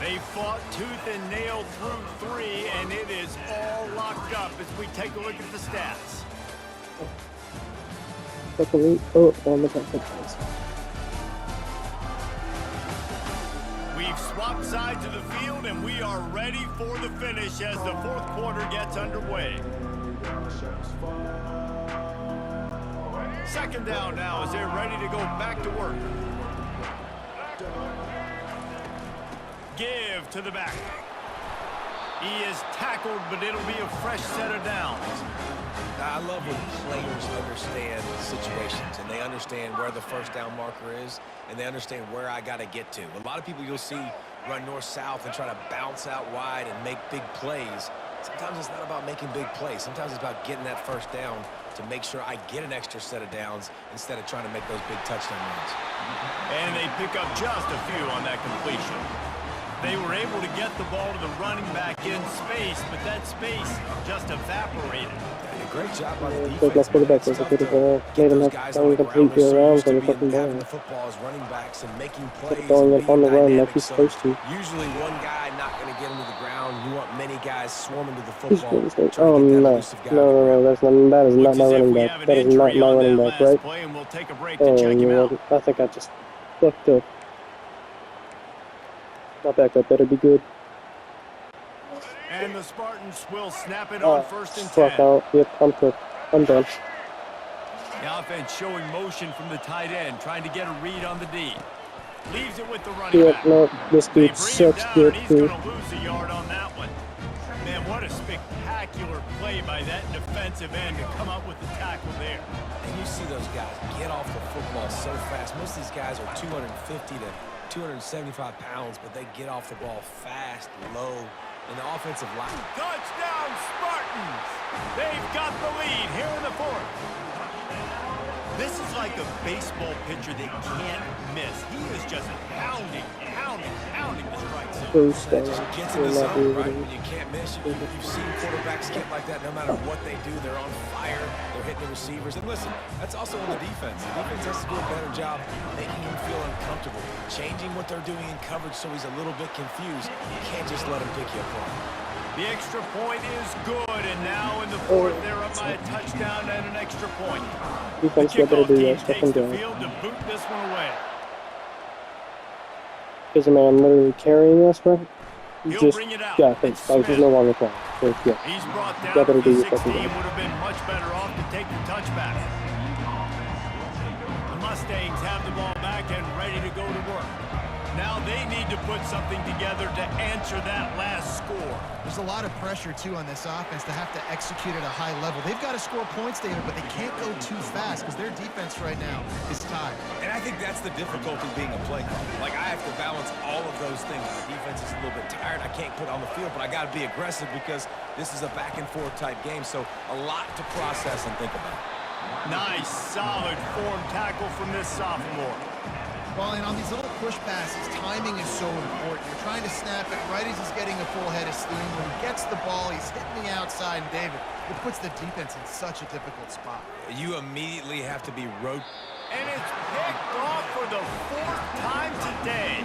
Speaker 1: They fought tooth and nail through 3, and it is all locked up as we take a look at the stats. We've swapped sides of the field, and we are ready for the finish as the 4th quarter gets underway. 2nd down now as they're ready to go back to work. Give to the back. He is tackled, but it'll be a fresh set of downs.
Speaker 5: I love when players understand situations, and they understand where the first down marker is, and they understand where I got to get to. A lot of people you'll see run north-south and try to bounce out wide and make big plays. Sometimes it's not about making big plays. Sometimes it's about getting that first down to make sure I get an extra set of downs instead of trying to make those big touchdown runs.
Speaker 1: And they pick up just a few on that completion. They were able to get the ball to the running back in space, but that space just evaporated.
Speaker 5: And a great job by the defense.
Speaker 3: Like my quarterback was a beautiful made him have to completely around for the fucking ball.
Speaker 5: The football as running backs and making plays.
Speaker 3: Throwing it on the run like he's supposed to.
Speaker 5: Usually one guy not going to get him to the ground. You want many guys swarming to the
Speaker 3: He's
Speaker 5: football.
Speaker 3: really oh no, no, that is not my running back. That is not my running back, right? Oh, you know what? I think I just fucked up. My backup better be good.
Speaker 1: And the Spartans will snap it on first and 10.
Speaker 3: Fuck out. Yep, I'm cooked. I'm done.
Speaker 1: The offense showing motion from the tight end, trying to get a read on the D. Leaves it with the running back.
Speaker 3: No, this dude sucks good
Speaker 1: He's
Speaker 3: too.
Speaker 1: going to lose a yard on that one. Man, what a spectacular play by that defensive end to come up with the tackle there.
Speaker 5: And you see those guys get off the football so fast. Most of these guys are 250 to 275 pounds, but they get off the ball fast, low, in the offensive line.
Speaker 1: Touchdown, Spartans! They've got the lead here in the fourth. This is like a baseball pitcher that can't miss. He is just pounding the strike zone.
Speaker 3: First down.
Speaker 5: Gets in the zone, right? When you can't miss, you've seen quarterbacks get like that. No matter what they do, they're on fire. They're hitting the receivers. And listen, that's also on the defense. The defense has to do a better job making him feel uncomfortable, changing what they're doing in coverage so he's a little bit confused. You can't just let him pick you apart.
Speaker 1: The extra point is good, and now in the fourth, they're up by a touchdown and an extra point.
Speaker 3: Defense better do that stuff and down.
Speaker 1: Field to boot this one away.
Speaker 3: Is a man literally carrying us, bro?
Speaker 1: He'll
Speaker 3: Just,
Speaker 1: bring it out.
Speaker 3: yeah, thanks. Like, there's no longer playing. So, yeah.
Speaker 1: He's brought down
Speaker 3: Better
Speaker 1: to
Speaker 3: do
Speaker 1: the
Speaker 3: your
Speaker 1: 16.
Speaker 3: fucking
Speaker 1: Would
Speaker 3: job.
Speaker 1: have been much better off to take the touchback. The Mustangs have the ball back and ready to go to work. Now they need to put something together to answer that last score.
Speaker 4: There's a lot of pressure, too, on this offense to have to execute at a high level. They've got to score points, David, but they can't go too fast because their defense right now is tired.
Speaker 5: And I think that's the difficulty being a play caller. Like, I have to balance all of those things. My defense is a little bit tired. I can't put on the field, but I got to be aggressive because this is a back-and-forth type game, so a lot to process and think about.
Speaker 1: Nice, solid form tackle from this sophomore.
Speaker 4: Well, and on these little push passes, timing is so important. You're trying to snap it right as he's getting a full head of steam. When he gets the ball, he's hitting the outside, and David, it puts the defense in such a difficult spot.
Speaker 5: You immediately have to be
Speaker 1: And it's picked off for the fourth time today.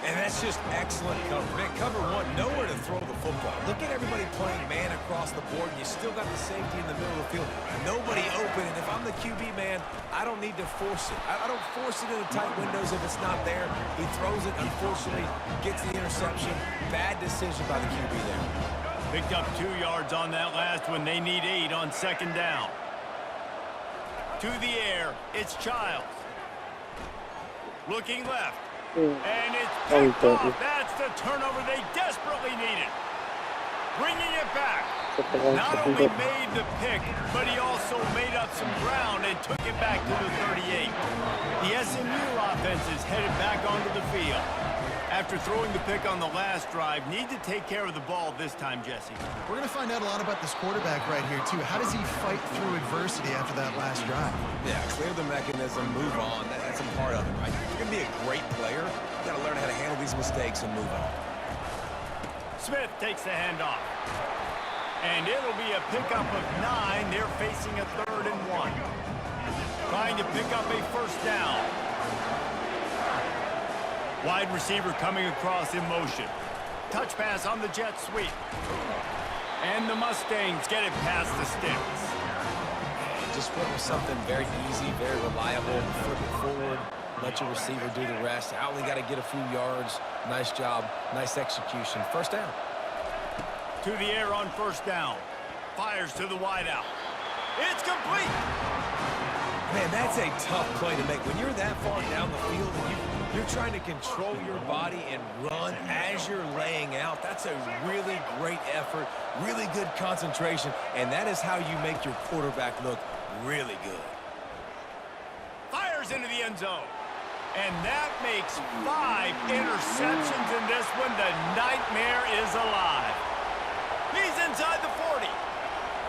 Speaker 5: And that's just excellent cover. Man, cover one, nowhere to throw the football. Look at everybody playing man across the board, and you still got the safety in the middle of the field. Nobody open, and if I'm the QB, man, I don't need to force it. I don't force it into tight windows if it's not there. He throws it, unfortunately, gets the interception. Bad decision by the QB there.
Speaker 1: Picked up 2 yards on that last one. They need 8 on second down. To the air, it's Childs. Looking left. And it's picked off. That's the turnover they desperately needed. Bringing it back. Not only made the pick, but he also made up some ground and took it back to the 38. The SMU offense is headed back onto the field. After throwing the pick on the last drive, need to take care of the ball this time, Jesse.
Speaker 4: We're going to find out a lot about this quarterback right here, too. How does he fight through adversity after that last drive?
Speaker 5: Yeah, clear the mechanism, move on. That's a part of it, right? If you're going to be a great player, you got to learn how to handle these mistakes and move on.
Speaker 1: Smith takes the handoff. And it'll be a pickup of 9. They're facing a 3rd and 1. Trying to pick up a first down. Wide receiver coming across in motion. Touch pass on the jet sweep. And the Mustangs get it past the sticks.
Speaker 5: Just went with something very easy, very reliable. Flip it forward, let your receiver do the rest. I only got to get a few yards. Nice job, nice execution. First down.
Speaker 1: To the air on first down. Fires to the wideout. It's complete.
Speaker 5: Man, that's a tough play to make. When you're that far down the field and you're trying to control your body and run as you're laying out, that's a really great effort, really good concentration, and that is how you make your quarterback look really good.
Speaker 1: fires into the end zone. And that makes 5 interceptions in this one. The nightmare is alive. He's inside the 40,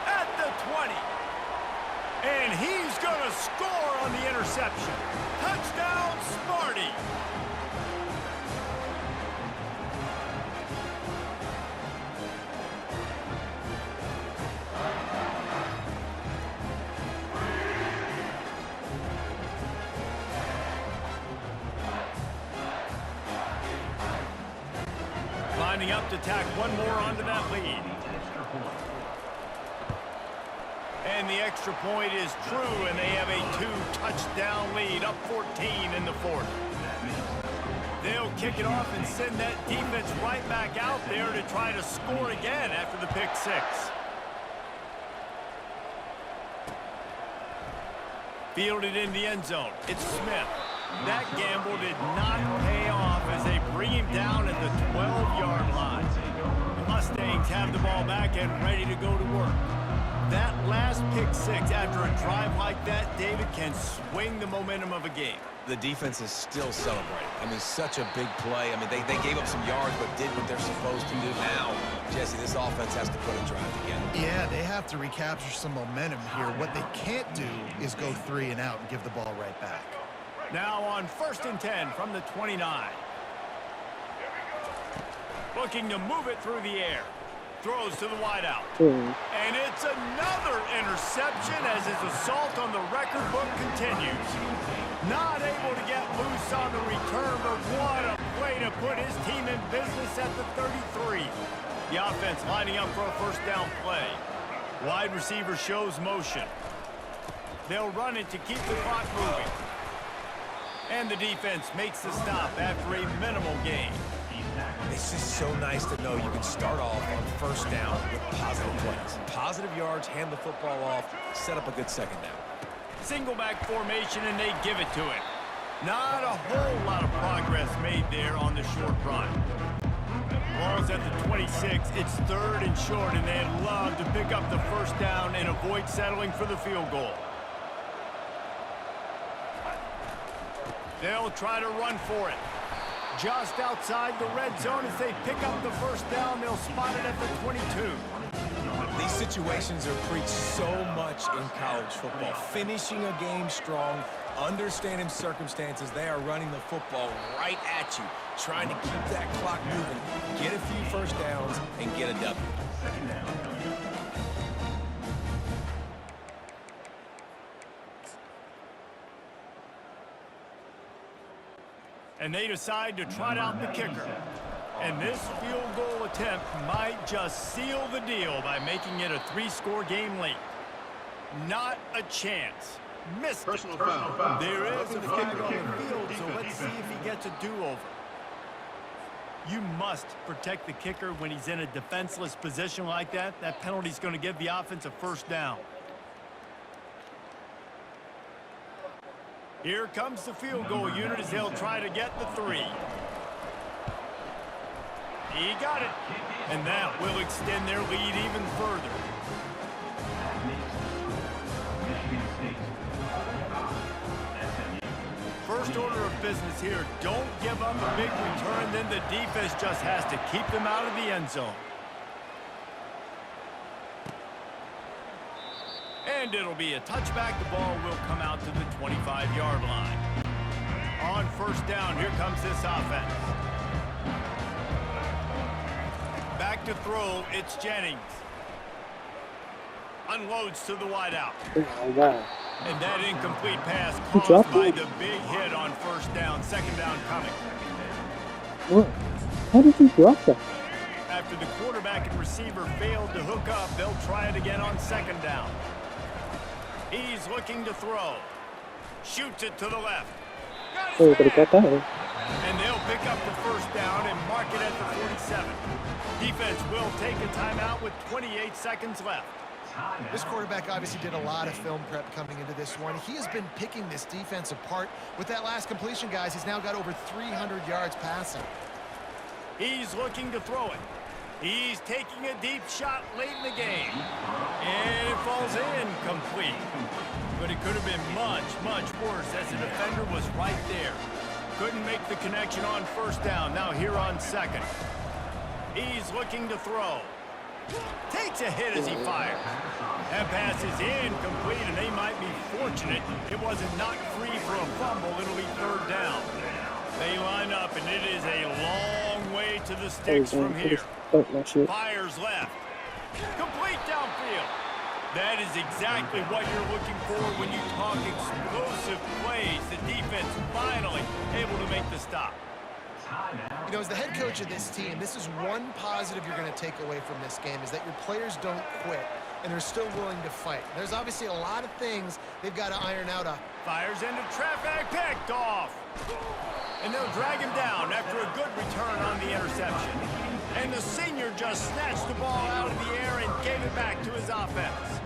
Speaker 1: at the 20. And he's going to score on the interception. Touchdown, Sparty. Lining up to tack one more onto that lead. And the extra point is true, and they have a 2-touchdown lead, up 14 in the fourth. They'll kick it off and send that defense right back out there to try to score again after the pick six. Fielded in the end zone. It's Smith. That gamble did not pay off as they bring him down at the 12-yard line. The Mustangs have the ball back and ready to go to work. That last pick six after a drive like that, David, can swing the momentum of a game.
Speaker 5: The defense is still celebrating. I mean, such a big play. I mean, they gave up some yards but did what they're supposed to do. Now, Jesse, this offense has to put a drive together.
Speaker 4: Yeah, they have to recapture some momentum here. What they can't do is go 3 and out and give the ball right back.
Speaker 1: Now on 1st and 10 from the 29. Looking to move it through the air. Throws to the wideout. And it's another interception as his assault on the record book continues. Not able to get loose on the return, but what a way to put his team in business at the 33. The offense lining up for a first down play. Wide receiver shows motion. They'll run it to keep the clock moving. And the defense makes the stop after a minimal gain.
Speaker 5: It's just so nice to know you can start off on first down with positive plays. Positive yards, hand the football off, set up a good second down.
Speaker 1: Single back formation, and they give it to him. Not a whole lot of progress made there on the short run. Ball's at the 26. It's 3rd and short, and they'd love to pick up the first down and avoid settling for the field goal. They'll try to run for it. Just outside the red zone as they pick up the first down. They'll spot it at the 22.
Speaker 5: These situations are preached so much in college football. Finishing a game strong, understanding circumstances. They are running the football right at you, trying to keep that clock moving, get a few first downs, and get a W.
Speaker 1: And they decide to trot out the kicker. And this field goal attempt might just seal the deal by making it a 3-score game late. Not a chance. Missed
Speaker 6: Personal
Speaker 1: it.
Speaker 6: foul.
Speaker 1: There is a flag on the field, so let's see if he gets a do-over. You must protect the kicker when he's in a defenseless position like that. That penalty's going to give the offense a first down. Here comes the field goal unit as they'll try to get the 3. He got it. And that will extend their lead even further. First order of business here, don't give up a big return, then the defense just has to keep them out of the end zone. And it'll be a touchback. The ball will come out to the 25-yard line. On first down, here comes this offense. Back to throw, it's Jennings. Unloads to the wideout.
Speaker 3: Oh, wow.
Speaker 1: And that incomplete pass caused by the big hit on first down. Second down coming.
Speaker 3: What? How did you drop that?
Speaker 1: After the quarterback and receiver failed to hook up, they'll try it again on second down. He's looking to throw. Shoots it to the left.
Speaker 3: Oh, but he got that one.
Speaker 1: And they'll pick up the first down and mark it at the 47. Defense will take a timeout with 28 seconds left.
Speaker 4: This quarterback obviously did a lot of film prep coming into this one. He has been picking this defense apart. With that last completion, guys, he's now got over 300 yards passing.
Speaker 1: He's looking to throw it. He's taking a deep shot late in the game. And it falls in complete. but it could have been much, much worse as the defender was right there. Couldn't make the connection on first down. Now here on second. He's looking to throw. Takes a hit as he fires. That pass is incomplete, and they might be fortunate it wasn't knocked free for a fumble. It'll be third down. They line up, and it is a long way to the sticks from here. Fires left. Complete downfield. That is exactly what you're looking for when you talk explosive plays. The defense finally able to make the stop.
Speaker 4: You know, as the head coach of this team, this is one positive you're going to take away from this game, is that your players don't quit, and they're still willing to fight. There's obviously a lot of things they've got to iron out.
Speaker 1: Fires into traffic, picked off. And they'll drag him down after a good return on the interception. And the senior just snatched the ball out of the air and gave it back to his offense.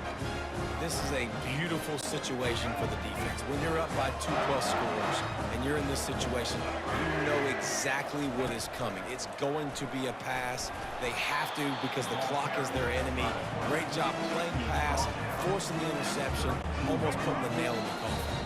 Speaker 5: This is a beautiful situation for the defense. When you're up by 2+ scores and you're in this situation, you know exactly what is coming. It's going to be a pass. They have to, because the clock is their enemy. Great job playing pass, forcing the interception, almost putting the nail in the coffin.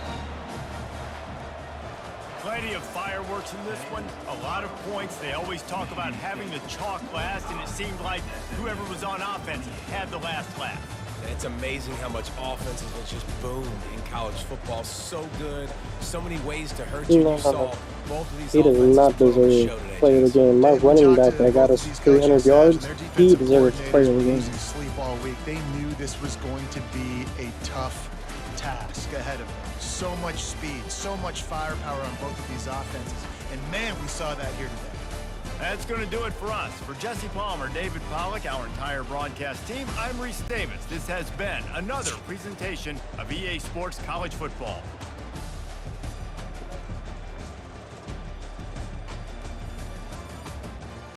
Speaker 1: Plenty of fireworks in this one. A lot of points. They always talk about having the chalk last, and it seemed like whoever was on offense had the last laugh.
Speaker 5: It's amazing how much offense has just boomed in college football. So good. So many ways to hurt you. You saw both of these.
Speaker 3: He does not deserve player of the game. My running back that got us 300 yards, he deserves player of the game.
Speaker 4: Sleep all week. They knew this was going to be a tough task ahead of them. So much speed, so much firepower on both of these offenses. And man, we saw that here today.
Speaker 1: That's going to do it for us. For Jesse Palmer, David Pollack, our entire broadcast team, I'm Reese Davis. This has been another presentation of EA Sports College Football.